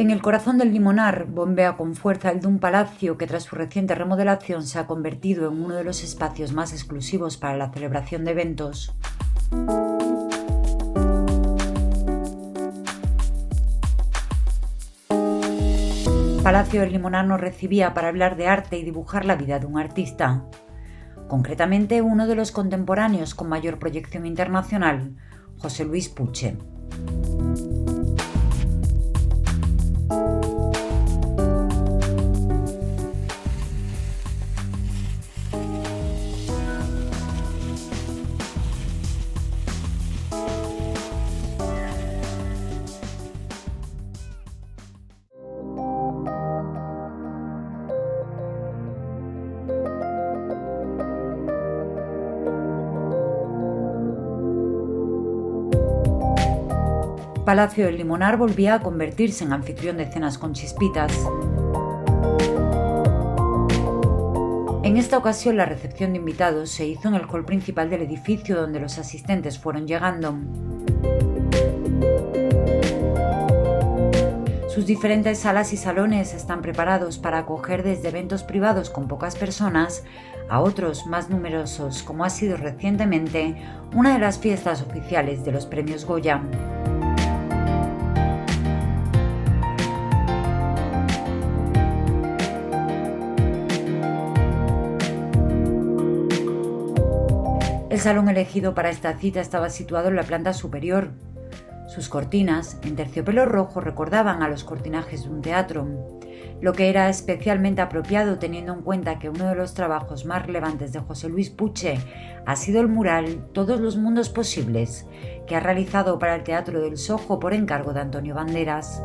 En el corazón del Limonar bombea con fuerza el de un palacio que tras su reciente remodelación se ha convertido en uno de los espacios más exclusivos para la celebración de eventos. Palacio del Limonar nos recibía para hablar de arte y dibujar la vida de un artista, concretamente uno de los contemporáneos con mayor proyección internacional, José Luis Puche. Palacio del Limonar volvía a convertirse en anfitrión de cenas con chispitas. En esta ocasión la recepción de invitados se hizo en el hall principal del edificio donde los asistentes fueron llegando. Sus diferentes salas y salones están preparados para acoger desde eventos privados con pocas personas a otros más numerosos, como ha sido recientemente una de las fiestas oficiales de los premios Goya. El salón elegido para esta cita estaba situado en la planta superior. Sus cortinas, en terciopelo rojo, recordaban a los cortinajes de un teatro, lo que era especialmente apropiado teniendo en cuenta que uno de los trabajos más relevantes de José Luis Puche ha sido el mural Todos los mundos posibles, que ha realizado para el Teatro del Soho por encargo de Antonio Banderas.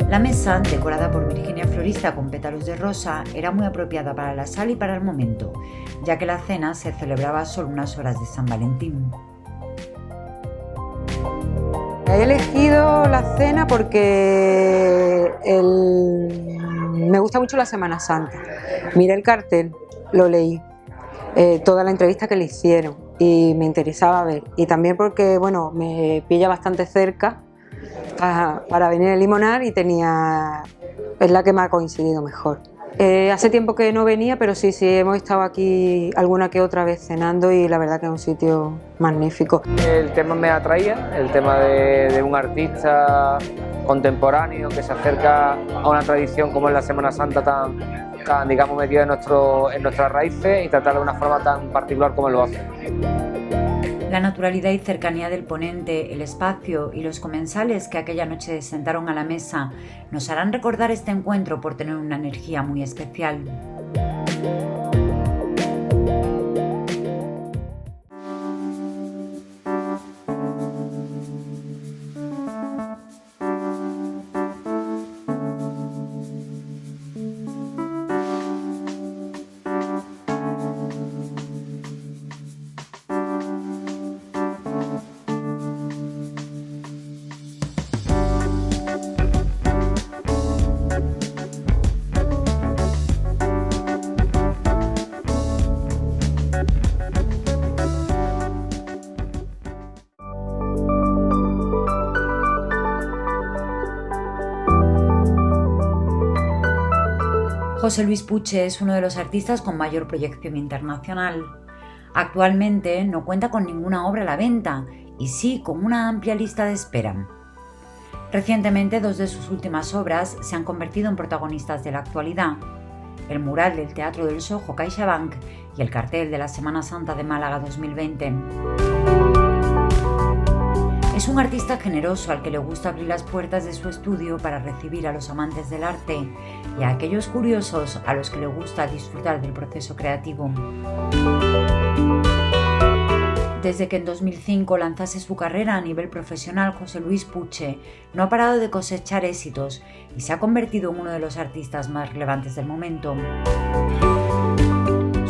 La mesa, decorada por Virginia Florista con pétalos de rosa, era muy apropiada para la sala y para el momento, ya que la cena se celebraba solo unas horas de San Valentín. He elegido la cena porque me gusta mucho la Semana Santa. Miré el cartel, lo leí, toda la entrevista que le hicieron y me interesaba ver. Y también porque, bueno, me pilla bastante cerca para venir a Limonar y es la que me ha coincidido mejor. Hace tiempo que no venía, pero sí, hemos estado aquí alguna que otra vez cenando y la verdad que es un sitio magnífico. El tema me atraía, el tema de un artista contemporáneo que se acerca a una tradición como es la Semana Santa tan digamos, metida en nuestras raíces y tratar de una forma tan particular como lo hace. La naturalidad y cercanía del ponente, el espacio y los comensales que aquella noche se sentaron a la mesa nos harán recordar este encuentro por tener una energía muy especial. José Luis Puche es uno de los artistas con mayor proyección internacional. Actualmente no cuenta con ninguna obra a la venta y sí con una amplia lista de espera. Recientemente, dos de sus últimas obras se han convertido en protagonistas de la actualidad: el mural del Teatro del Soho CaixaBank y el cartel de la Semana Santa de Málaga 2020. Es un artista generoso al que le gusta abrir las puertas de su estudio para recibir a los amantes del arte y a aquellos curiosos a los que le gusta disfrutar del proceso creativo. Desde que en 2005 lanzase su carrera a nivel profesional, José Luis Puche no ha parado de cosechar éxitos y se ha convertido en uno de los artistas más relevantes del momento.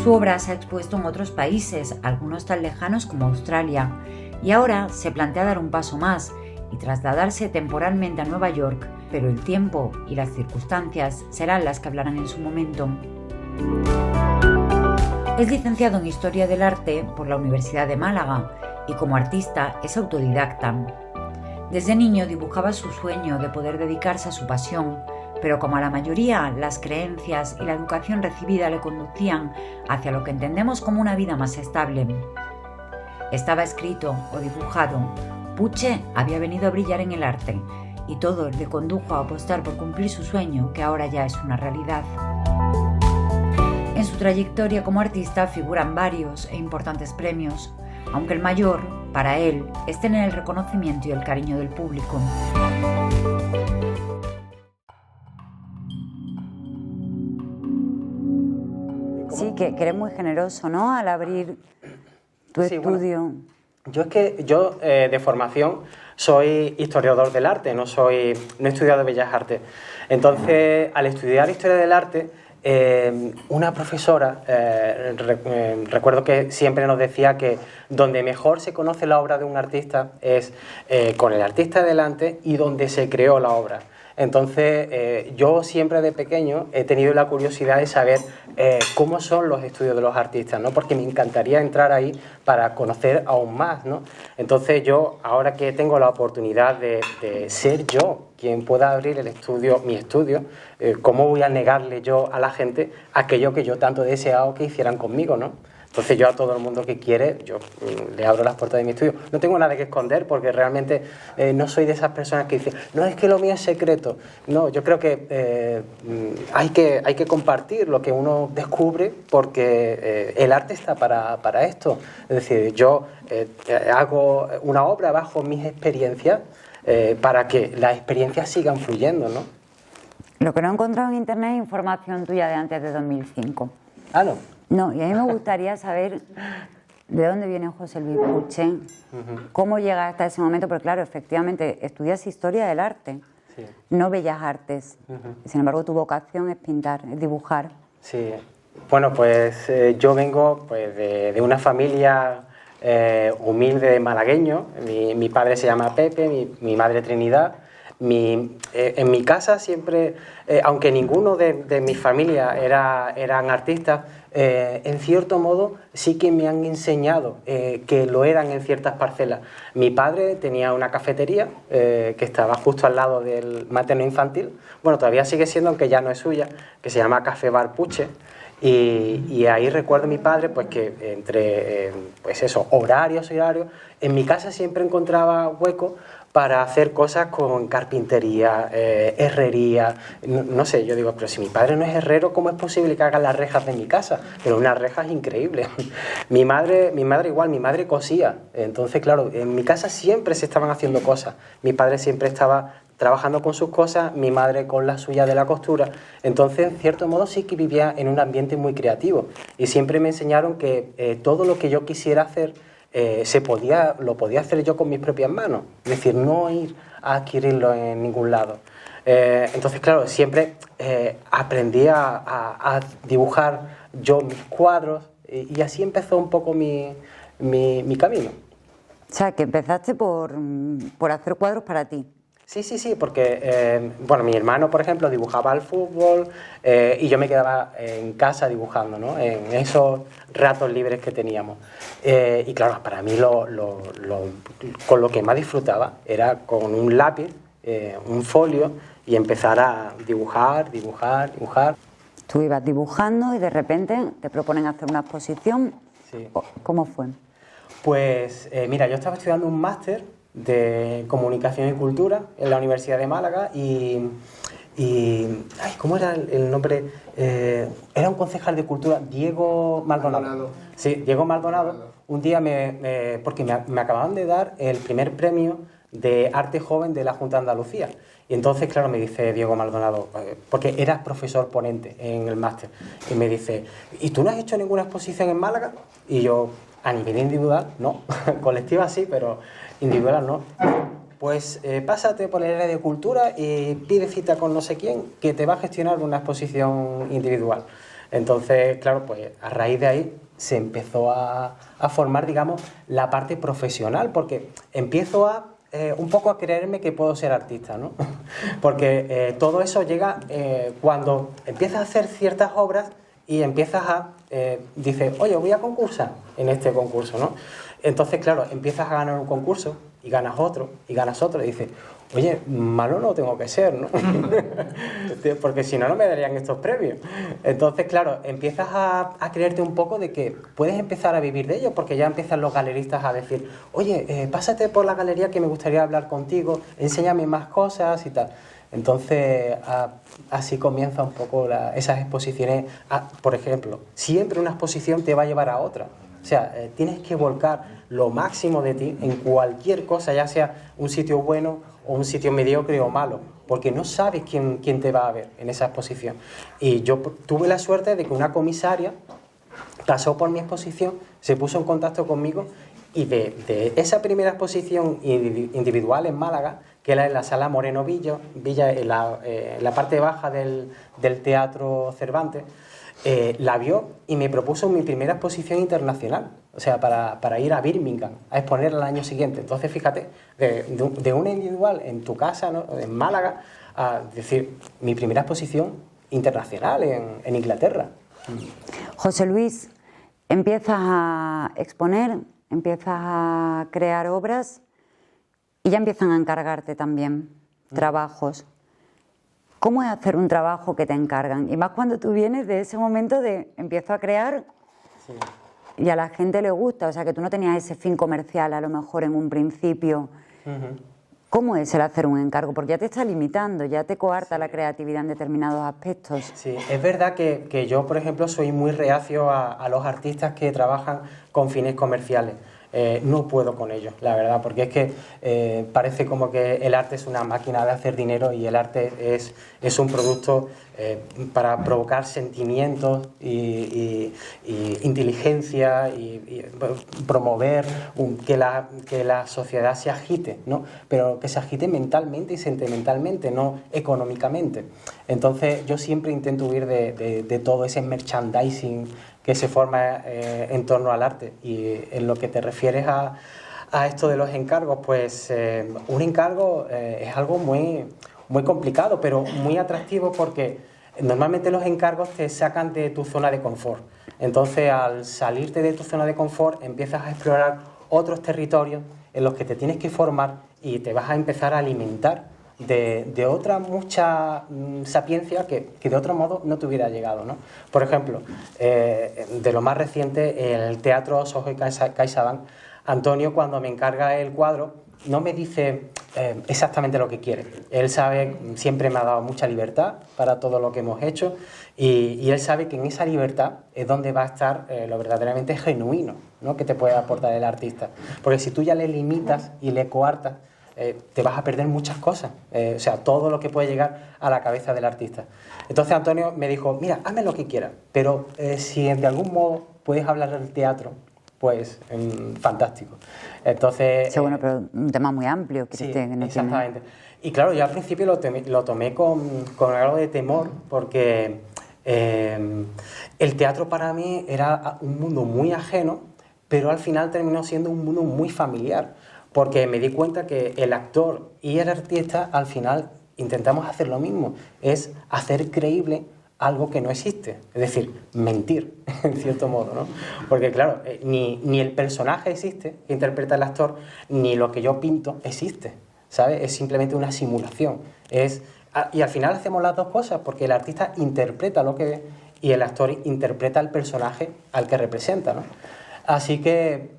Su obra se ha expuesto en otros países, algunos tan lejanos como Australia, y ahora se plantea dar un paso más y trasladarse temporalmente a Nueva York, pero el tiempo y las circunstancias serán las que hablarán en su momento. Es licenciado en Historia del Arte por la Universidad de Málaga y como artista es autodidacta. Desde niño dibujaba su sueño de poder dedicarse a su pasión, pero como a la mayoría, las creencias y la educación recibida le conducían hacia lo que entendemos como una vida más estable. Estaba escrito o dibujado, Puche había venido a brillar en el arte, y todo le condujo a apostar por cumplir su sueño, que ahora ya es una realidad. En su trayectoria como artista figuran varios e importantes premios, aunque el mayor, para él, es tener el reconocimiento y el cariño del público. Sí, que eres muy generoso, ¿no?, al abrir tu estudio. Bueno, yo de formación soy historiador del arte, no he estudiado Bellas Artes. Entonces, al estudiar Historia del Arte, una profesora, recuerdo que siempre nos decía que donde mejor se conoce la obra de un artista es con el artista delante y donde se creó la obra. Entonces, yo siempre de pequeño he tenido la curiosidad de saber cómo son los estudios de los artistas, ¿no? Porque me encantaría entrar ahí para conocer aún más, ¿no? Entonces, yo, ahora que tengo la oportunidad de ser yo quien pueda abrir mi estudio, ¿cómo voy a negarle yo a la gente aquello que yo tanto he deseado que hicieran conmigo, ¿no? Entonces yo a todo el mundo que quiere, yo le abro las puertas de mi estudio. No tengo nada que esconder porque realmente no soy de esas personas que dicen, no, es que lo mío es secreto. No, yo creo que hay que compartir lo que uno descubre porque el arte está para esto. Es decir, yo hago una obra bajo mis experiencias para que las experiencias sigan fluyendo, ¿no? Lo que no he encontrado en internet es información tuya de antes de 2005. Ah, ¿no? No, y a mí me gustaría saber de dónde viene José Luis Puche, cómo llega hasta ese momento, porque claro, efectivamente, estudias Historia del Arte, sí, no Bellas Artes. Sin embargo, tu vocación es pintar, es dibujar. Sí, bueno, pues yo vengo pues, de una familia humilde de malagueño. Mi padre se llama Pepe, mi madre Trinidad. En mi casa siempre, aunque ninguno de mi familia eran artistas, en cierto modo sí que me han enseñado que lo eran en ciertas parcelas. Mi padre tenía una cafetería que estaba justo al lado del materno infantil, bueno, todavía sigue siendo, aunque ya no es suya, que se llama Café Bar Puche. Y ahí recuerdo a mi padre pues que entre pues eso, horarios, en mi casa siempre encontraba hueco para hacer cosas con carpintería, herrería, no sé, yo digo, pero si mi padre no es herrero, ¿cómo es posible que haga las rejas de mi casa? Pero unas rejas increíbles. Mi madre igual, mi madre cosía, entonces claro, en mi casa siempre se estaban haciendo cosas, mi padre siempre estaba trabajando con sus cosas, mi madre con la suya de la costura. Entonces, en cierto modo, sí que vivía en un ambiente muy creativo. Y siempre me enseñaron que todo lo que yo quisiera hacer lo podía hacer yo con mis propias manos. Es decir, no ir a adquirirlo en ningún lado. Entonces, claro, siempre aprendí a dibujar yo mis cuadros y así empezó un poco mi camino. O sea, que empezaste por hacer cuadros para ti. Sí, porque bueno, mi hermano, por ejemplo, dibujaba al fútbol y yo me quedaba en casa dibujando, ¿no? En esos ratos libres que teníamos. Y claro, para mí con lo que más disfrutaba era con un lápiz, un folio y empezar a dibujar. Tú ibas dibujando y de repente te proponen hacer una exposición. Sí. ¿Cómo fue? Pues mira, yo estaba estudiando un máster de Comunicación y Cultura en la Universidad de Málaga y ay, ¿cómo era el nombre? Era un concejal de Cultura, Diego Maldonado. Sí, Diego Maldonado. Un día porque me acababan de dar el primer premio de arte joven de la Junta de Andalucía. Y entonces, claro, me dice Diego Maldonado, porque era profesor ponente en el máster, y me dice, ¿y tú no has hecho ninguna exposición en Málaga? Y yo, a nivel individual, no, colectiva sí, pero individual no. Pues pásate por el área de cultura y pide cita con no sé quién que te va a gestionar una exposición individual. Entonces, claro, pues a raíz de ahí se empezó a formar, digamos, la parte profesional, porque empiezo un poco a creerme que puedo ser artista, ¿no? Porque todo eso llega cuando empiezas a hacer ciertas obras y empiezas a dice, oye, voy a concursar en este concurso, ¿no? Entonces, claro, empiezas a ganar un concurso y ganas otro y ganas otro y dices, oye, malo no tengo que ser, ¿no? Porque si no, no me darían estos premios. Entonces, claro, empiezas a creerte un poco de que puedes empezar a vivir de ello, porque ya empiezan los galeristas a decir, oye, pásate por la galería que me gustaría hablar contigo, enséñame más cosas y tal. Entonces, así comienza un poco esas exposiciones. Por ejemplo, siempre una exposición te va a llevar a otra. O sea, tienes que volcar lo máximo de ti en cualquier cosa, ya sea un sitio bueno o un sitio mediocre o malo, porque no sabes quién te va a ver en esa exposición. Y yo tuve la suerte de que una comisaria pasó por mi exposición, se puso en contacto conmigo y de esa primera exposición individual en Málaga, que era en la Sala Moreno Villa en la parte baja del Teatro Cervantes, la vio y me propuso mi primera exposición internacional, o sea, para ir a Birmingham a exponer el año siguiente. Entonces, fíjate, de una individual en tu casa, ¿no?, en Málaga, a decir, mi primera exposición internacional en Inglaterra. José Luis, empiezas a exponer, empiezas a crear obras y ya empiezan a encargarte también trabajos. ¿Cómo es hacer un trabajo que te encargan? Y más cuando tú vienes de ese momento de empiezo a crear, sí, y a la gente le gusta, o sea, que tú no tenías ese fin comercial a lo mejor en un principio. ¿Cómo es el hacer un encargo? Porque ya te está limitando, ya te coarta la creatividad en determinados aspectos. Sí, es verdad que yo, por ejemplo, soy muy reacio a los artistas que trabajan con fines comerciales. No puedo con ellos, la verdad, porque es que parece como que el arte es una máquina de hacer dinero y el arte es un producto para provocar sentimientos y inteligencia y promover que la sociedad se agite, ¿no? Pero que se agite mentalmente y sentimentalmente, no económicamente. Entonces yo siempre intento huir de todo ese merchandising que se forma en torno al arte. Y en lo que te refieres a esto de los encargos, pues un encargo es algo muy, muy complicado, pero muy atractivo, porque normalmente los encargos te sacan de tu zona de confort. Entonces, al salirte de tu zona de confort, empiezas a explorar otros territorios en los que te tienes que formar y te vas a empezar a alimentar de otra mucha sapiencia que de otro modo no te hubiera llegado, ¿no? Por ejemplo, de lo más reciente, el Teatro Soho y CaixaBank, Antonio, cuando me encarga el cuadro, no me dice exactamente lo que quiere. Él sabe, siempre me ha dado mucha libertad para todo lo que hemos hecho, y él sabe que en esa libertad es donde va a estar lo verdaderamente genuino, ¿no?, que te puede aportar el artista. Porque si tú ya le limitas y le coartas, te vas a perder muchas cosas, o sea, todo lo que puede llegar a la cabeza del artista. Entonces Antonio me dijo, mira, hazme lo que quieras, pero si de algún modo puedes hablar del teatro, pues fantástico. Entonces, sí, bueno, pero un tema muy amplio. Sí, exactamente. Y claro, yo al principio lo tomé con algo de temor, porque el teatro para mí era un mundo muy ajeno, pero al final terminó siendo un mundo muy familiar, porque me di cuenta que el actor y el artista al final intentamos hacer lo mismo, es hacer creíble algo que no existe, es decir, mentir, en cierto modo, ¿no? Porque claro, ni el personaje existe que interpreta el actor, ni lo que yo pinto existe, ¿sabes? Es simplemente una simulación. Y al final hacemos las dos cosas, porque el artista interpreta lo que ve y el actor interpreta el personaje al que representa, ¿no? Así que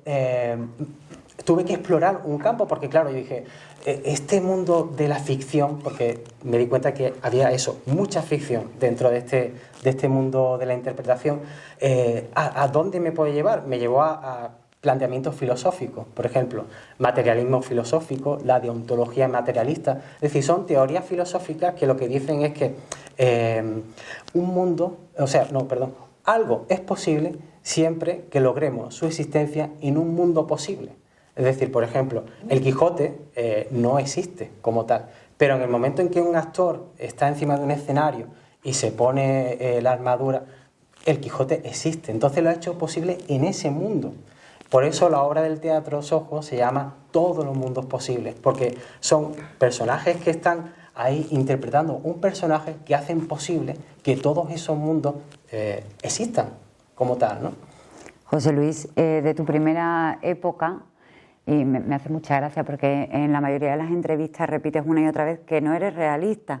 tuve que explorar un campo, porque claro, yo dije, este mundo de la ficción, porque me di cuenta que había mucha ficción dentro de este mundo de la interpretación, ¿a dónde me puede llevar? Me llevó a planteamientos filosóficos, por ejemplo, materialismo filosófico, la deontología materialista. Es decir, son teorías filosóficas que lo que dicen es que algo es posible siempre que logremos su existencia en un mundo posible. Es decir, por ejemplo, el Quijote no existe como tal, pero en el momento en que un actor está encima de un escenario y se pone la armadura, el Quijote existe. Entonces lo ha hecho posible en ese mundo. Por eso la obra del Teatro Soho se llama Todos los mundos posibles, porque son personajes que están ahí interpretando un personaje que hacen posible que todos esos mundos existan como tal, ¿no? José Luis, de tu primera época, y me hace mucha gracia porque en la mayoría de las entrevistas repites una y otra vez que no eres realista,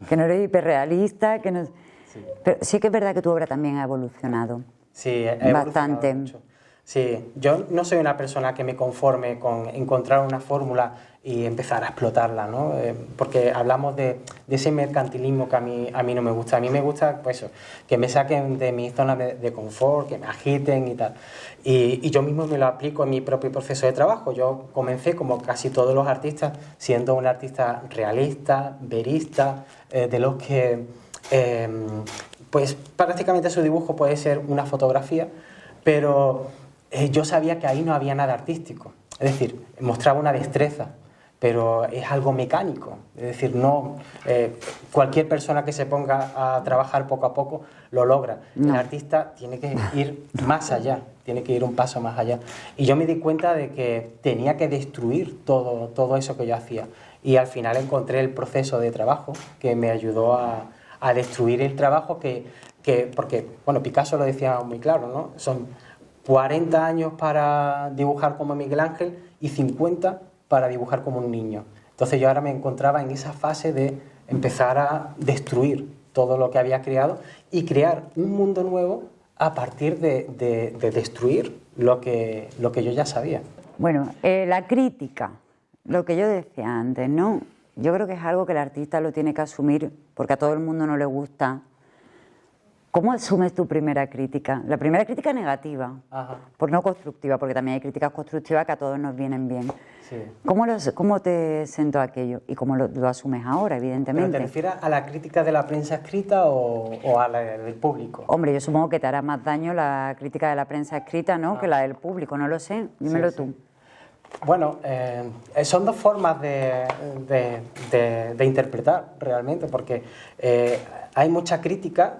que no eres hiperrealista, que no... Sí. Pero sí que es verdad que tu obra también ha evolucionado. Sí, ha bastante. Mucho. Sí, yo no soy una persona que me conforme con encontrar una fórmula y empezar a explotarla, ¿no? Porque hablamos de ese mercantilismo que a mí no me gusta. A mí me gusta, pues eso, que me saquen de mi zona de confort, que me agiten y tal. Y yo mismo me lo aplico en mi propio proceso de trabajo. Yo comencé, como casi todos los artistas, siendo un artista realista, verista, de los que, pues prácticamente su dibujo puede ser una fotografía, pero yo sabía que ahí no había nada artístico. Es decir, mostraba una destreza, pero es algo mecánico. Es decir, no cualquier persona que se ponga a trabajar poco a poco lo logra. No. El artista tiene que ir más allá, tiene que ir un paso más allá. Y yo me di cuenta de que tenía que destruir todo eso que yo hacía. Y al final encontré el proceso de trabajo que me ayudó a destruir el trabajo porque, bueno, Picasso lo decía muy claro, ¿no? Son 40 años para dibujar como Miguel Ángel y 50 para dibujar como un niño. Entonces yo ahora me encontraba en esa fase de empezar a destruir todo lo que había creado y crear un mundo nuevo a partir de destruir lo que yo ya sabía. Bueno, la crítica, lo que yo decía antes, ¿no? Yo creo que es algo que el artista lo tiene que asumir porque a todo el mundo no le gusta. ¿Cómo asumes tu primera crítica? La primera crítica negativa, por no constructiva, porque también hay críticas constructivas que a todos nos vienen bien. Sí. ¿Cómo te sentó aquello? ¿Y cómo lo asumes ahora, evidentemente? ¿Pero te refieres a la crítica de la prensa escrita o a la del público? Hombre, yo supongo que te hará más daño la crítica de la prensa escrita, ¿no? Que la del público, no lo sé. Dímelo tú. Bueno, son dos formas de interpretar realmente, porque hay mucha crítica,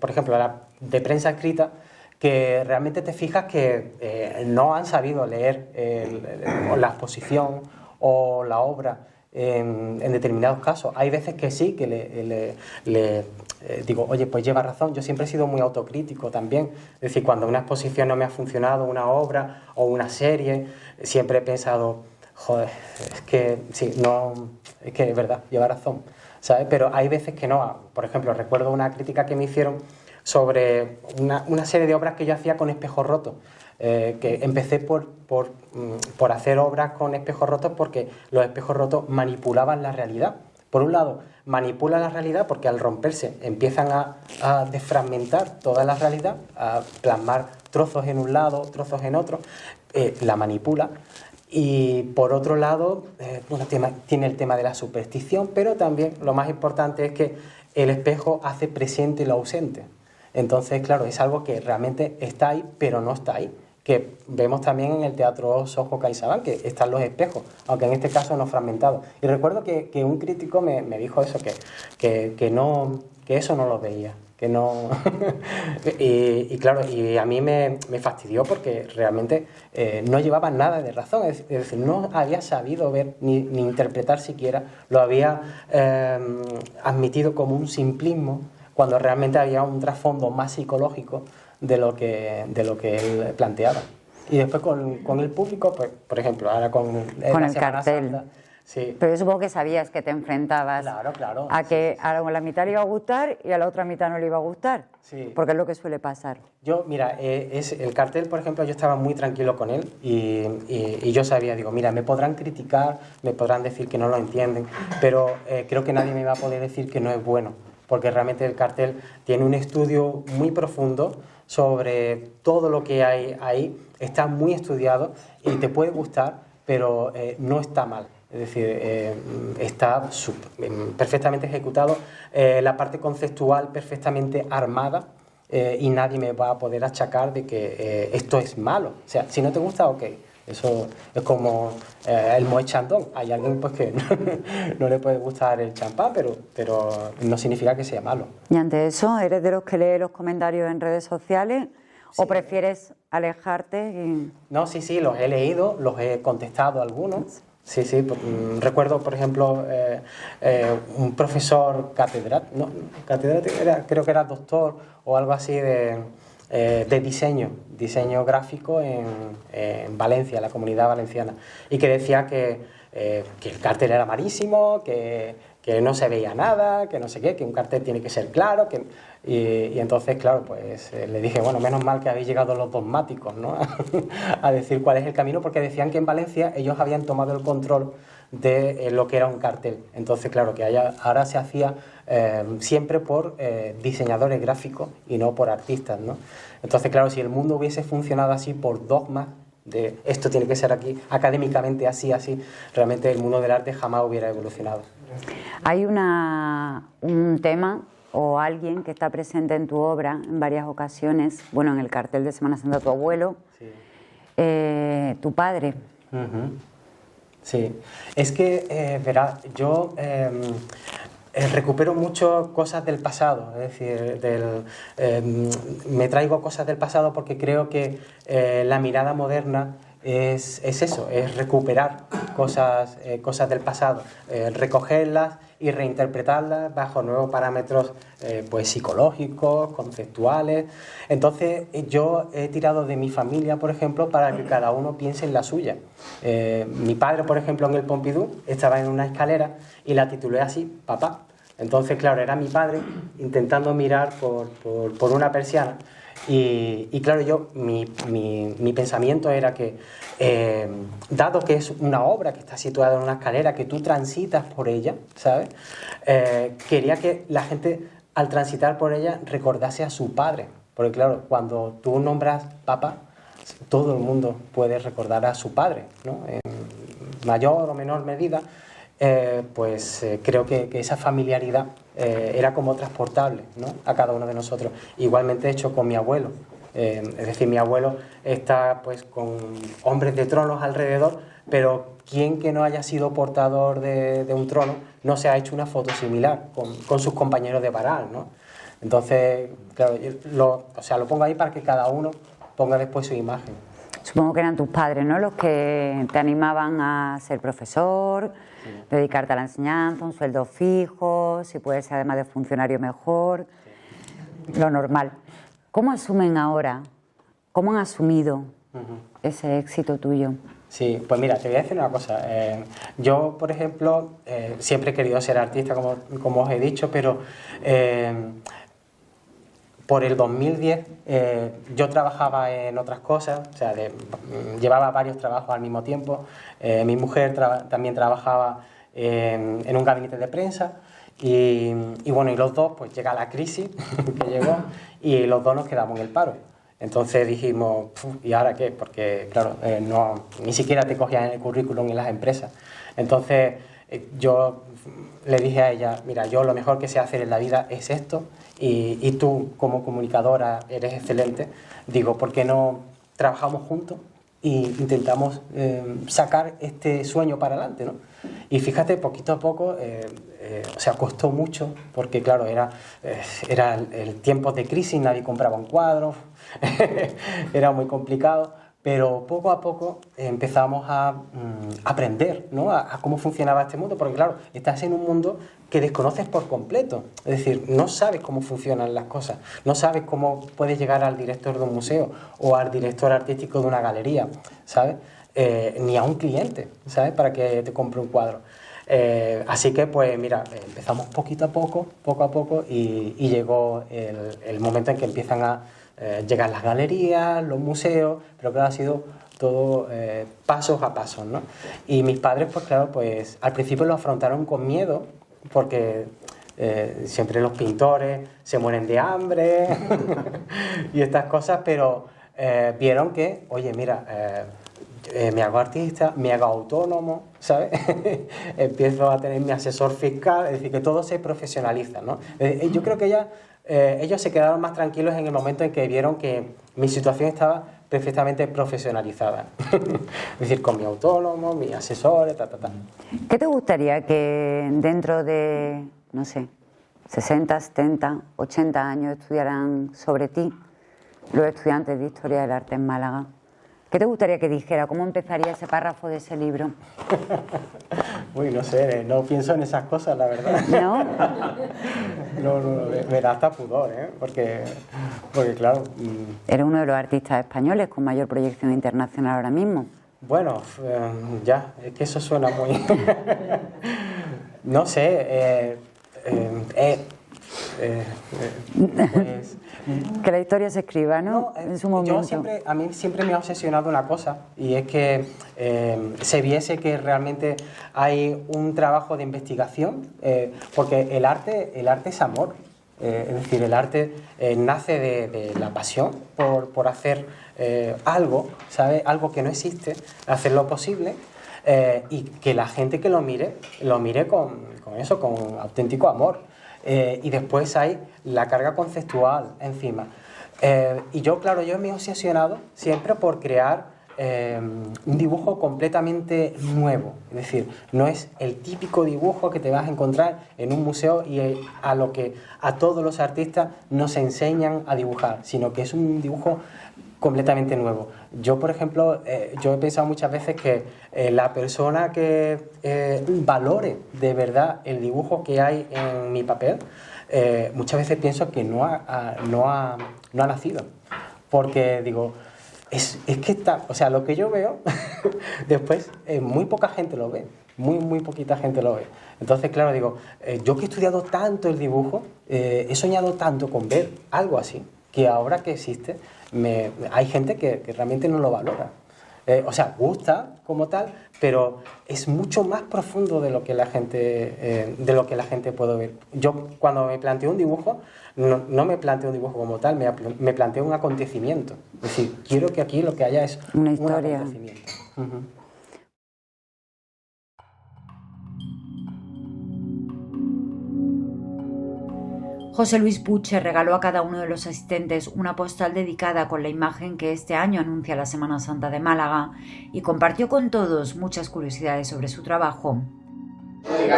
por ejemplo, de prensa escrita, que realmente te fijas que no han sabido leer la exposición o la obra en determinados casos. Hay veces que sí, que le digo, oye, pues lleva razón. Yo siempre he sido muy autocrítico también. Es decir, cuando una exposición no me ha funcionado, una obra o una serie, siempre he pensado, joder, es que sí, no, es que es verdad, lleva razón, ¿sabes? Pero hay veces que no. Por ejemplo, recuerdo una crítica que me hicieron sobre una serie de obras que yo hacía con espejos rotos. Que empecé por hacer obras con espejos rotos porque los espejos rotos manipulaban la realidad. Por un lado, manipulan la realidad porque al romperse empiezan a desfragmentar toda la realidad, a plasmar trozos en un lado, trozos en otro, la manipula. Y por otro lado, bueno, tiene el tema de la superstición, pero también lo más importante es que el espejo hace presente lo ausente. Entonces, claro, es algo que realmente está ahí, pero no está ahí. Que vemos también en el Teatro Soho CaixaBank, que están los espejos, aunque en este caso no fragmentados. Y recuerdo que un crítico me dijo eso, que eso no lo veía, que no... y claro, y a mí me fastidió porque realmente no llevaba nada de razón, es decir, no había sabido ver ni interpretar siquiera, lo había admitido como un simplismo, cuando realmente había un trasfondo más psicológico de lo que él planteaba. Y después con el público, pues, por ejemplo, ahora con el cartel. Santa, sí. Pero yo supongo que sabías que te enfrentabas claro, a que a la mitad le iba a gustar y a la otra mitad no le iba a gustar. Sí. Porque es lo que suele pasar. Yo, mira, el cartel, por ejemplo, yo estaba muy tranquilo con él y yo sabía, digo, mira, me podrán criticar, me podrán decir que no lo entienden, pero creo que nadie me va a poder decir que no es bueno, porque realmente el cartel tiene un estudio muy profundo sobre todo lo que hay ahí, está muy estudiado y te puede gustar, pero no está mal. Es decir, está perfectamente ejecutado, la parte conceptual perfectamente armada y nadie me va a poder achacar de que esto es malo. O sea, si no te gusta, ok. Eso es como el Moet Chandon. Hay alguien pues que no le puede gustar el champán, pero no significa que sea malo. Y ante eso, ¿eres de los que lee los comentarios en redes sociales o prefieres alejarte? No, sí, los he leído, los he contestado algunos. Sí, recuerdo, por ejemplo, un profesor catedrático, creo que era doctor o algo así de diseño gráfico en Valencia, en la Comunidad Valenciana, y que decía que el cartel era malísimo, que no se veía nada, que no sé qué, que un cartel tiene que ser claro, y entonces, claro, pues le dije, bueno, menos mal que habéis llegado los dogmáticos, ¿no? a decir cuál es el camino, porque decían que en Valencia ellos habían tomado el control de lo que era un cartel. Entonces, claro, que ahora se hacía siempre por diseñadores gráficos y no por artistas, ¿no? Entonces, claro, si el mundo hubiese funcionado así por dogmas, de esto tiene que ser aquí, académicamente así, realmente el mundo del arte jamás hubiera evolucionado. Hay un tema o alguien que está presente en tu obra en varias ocasiones, bueno, en el cartel de Semana Santa tu abuelo, sí. Tu padre. Sí, es que, verás, yo recupero mucho cosas del pasado, es decir, me traigo cosas del pasado porque creo que la mirada moderna es eso, es recuperar cosas del pasado, recogerlas y reinterpretarlas bajo nuevos parámetros pues psicológicos, conceptuales. Entonces yo he tirado de mi familia, por ejemplo, para que cada uno piense en la suya. Mi padre, por ejemplo, en el Pompidou estaba en una escalera y la titulé así, Papá. Entonces, claro, era mi padre intentando mirar por una persiana. Y claro, mi pensamiento era que, dado que es una obra que está situada en una escalera, que tú transitas por ella, ¿sabes? Quería que la gente, al transitar por ella, recordase a su padre. Porque claro, cuando tú nombras papá, todo el mundo puede recordar a su padre, ¿no? En mayor o menor medida, creo que esa familiaridad era como transportable, ¿no? A cada uno de nosotros. Igualmente he hecho con mi abuelo, es decir, mi abuelo está pues con hombres de tronos alrededor, pero quien que no haya sido portador de un trono no se ha hecho una foto similar con sus compañeros de varal, ¿no? Entonces, claro, lo pongo ahí para que cada uno ponga después su imagen. Supongo que eran tus padres, ¿no?, los que te animaban a ser profesor, sí, dedicarte a la enseñanza, un sueldo fijo, si puede ser además de funcionario mejor, sí, lo normal. ¿Cómo asumen ahora, cómo han asumido ese éxito tuyo? Sí, pues mira, te voy a decir una cosa. Yo, por ejemplo, siempre he querido ser artista, como os he dicho, pero por el 2010 yo trabajaba en otras cosas, o sea, llevaba varios trabajos al mismo tiempo. Mi mujer también trabajaba en un gabinete de prensa y bueno, y los dos, pues llega la crisis que llegó y los dos nos quedamos en el paro. Entonces dijimos, ¿y ahora qué? Porque, claro, ni siquiera te cogían en el currículum en las empresas. Entonces yo le dije a ella, mira, yo lo mejor que sé hacer en la vida es esto, y tú como comunicadora eres excelente. Digo, ¿por qué no trabajamos juntos e intentamos sacar este sueño para adelante, ¿no? Y fíjate, poquito a poco, o sea, costó mucho, porque claro, era el tiempo de crisis, nadie compraba un cuadro, era muy complicado, pero poco a poco empezamos a aprender, ¿no?, a cómo funcionaba este mundo, porque claro, estás en un mundo que desconoces por completo, es decir, no sabes cómo funcionan las cosas, no sabes cómo puedes llegar al director de un museo o al director artístico de una galería, ¿sabes? Ni a un cliente, ¿sabes?, para que te compre un cuadro. Así que, pues mira, empezamos poquito a poco, y llegó el momento en que empiezan a llegar las galerías, los museos, pero claro, ha sido todo pasos a pasos, ¿no? Y mis padres, pues claro, pues al principio lo afrontaron con miedo, porque siempre los pintores se mueren de hambre y estas cosas, pero vieron que, oye, mira, me hago artista, me hago autónomo, ¿sabes? Empiezo a tener mi asesor fiscal, es decir, que todo se profesionaliza, ¿no? Yo creo que ellos se quedaron más tranquilos en el momento en que vieron que mi situación estaba perfectamente profesionalizada. Es decir, con mi autónomo, mi asesor, ¿Qué te gustaría que dentro de, no sé, 60, 70, 80 años estudiaran sobre ti los estudiantes de Historia del Arte en Málaga? ¿Qué te gustaría que dijera? ¿Cómo empezaría ese párrafo de ese libro? Uy, no sé, no pienso en esas cosas, la verdad. ¿No? No, me da hasta pudor, ¿eh? Porque claro... Eres uno de los artistas españoles con mayor proyección internacional ahora mismo. Bueno, ya, es que eso suena muy... No sé, pues... Que la historia se escriba, ¿no? En su momento. A mí siempre me ha obsesionado una cosa, y es que se viese que realmente hay un trabajo de investigación, porque el arte es amor. Es decir, el arte nace de la pasión por hacer algo, ¿sabes? Algo que no existe, hacer lo posible, y que la gente que lo mire con eso, con auténtico amor. Y después hay la carga conceptual encima. Y yo me he obsesionado siempre por crear un dibujo completamente nuevo. Es decir, no es el típico dibujo que te vas a encontrar en un museo y a lo que a todos los artistas nos enseñan a dibujar, sino que es un dibujo completamente nuevo. Yo, por ejemplo, yo he pensado muchas veces que la persona que valore de verdad el dibujo que hay en mi papel, muchas veces pienso que no ha nacido. Porque digo, es que está, o sea, lo que yo veo, después muy poca gente lo ve, muy poquita gente lo ve. Entonces, claro, digo, yo que he estudiado tanto el dibujo, he soñado tanto con ver algo así, que ahora que existe, hay gente que realmente no lo valora. O sea, gusta como tal, pero es mucho más profundo de lo que la gente puede ver. Yo cuando me planteo un dibujo, no me planteo un dibujo como tal, me planteo un acontecimiento. Es decir, quiero que aquí lo que haya es una historia. Un acontecimiento. Uh-huh. José Luis Puche regaló a cada uno de los asistentes una postal dedicada con la imagen que este año anuncia la Semana Santa de Málaga y compartió con todos muchas curiosidades sobre su trabajo.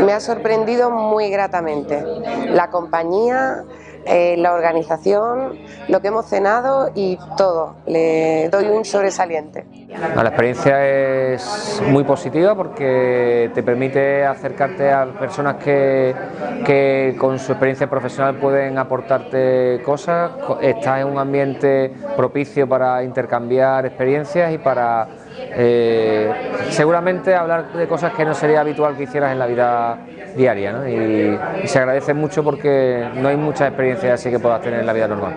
Me ha sorprendido muy gratamente la compañía, la organización, lo que hemos cenado y todo. Le doy un sobresaliente. La experiencia es muy positiva porque te permite acercarte a personas que con su experiencia profesional pueden aportarte cosas. Estás en un ambiente propicio para intercambiar experiencias y para seguramente hablar de cosas que no sería habitual que hicieras en la vida diaria, ¿no? Y se agradece mucho porque no hay muchas experiencias así que puedas tener en la vida normal.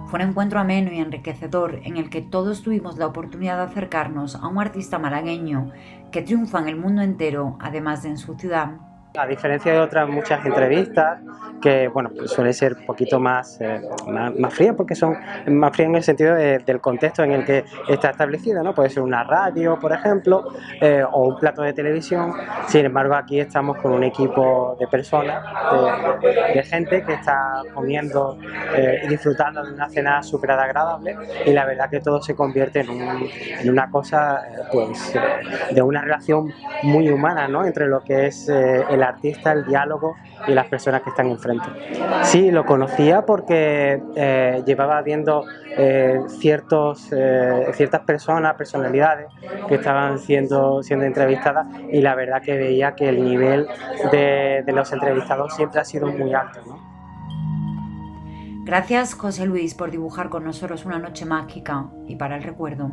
Fue un encuentro ameno y enriquecedor en el que todos tuvimos la oportunidad de acercarnos a un artista malagueño que triunfa en el mundo entero, además de en su ciudad. A diferencia de otras muchas entrevistas, que bueno, pues suele ser un poquito más frías, porque son más frías en el sentido del contexto en el que está establecida, ¿no? Puede ser una radio, por ejemplo, o un plato de televisión. Sin embargo, aquí estamos con un equipo de personas, de gente que está comiendo y disfrutando de una cena súper agradable, y la verdad que todo se convierte en una cosa, pues, de una relación muy humana, ¿no? Entre lo que es el artista, el diálogo y las personas que están enfrente. Sí, lo conocía porque llevaba viendo ciertas personalidades que estaban siendo entrevistadas, y la verdad que veía que el nivel de los entrevistados siempre ha sido muy alto, ¿no? Gracias, José Luis, por dibujar con nosotros una noche mágica y para el recuerdo.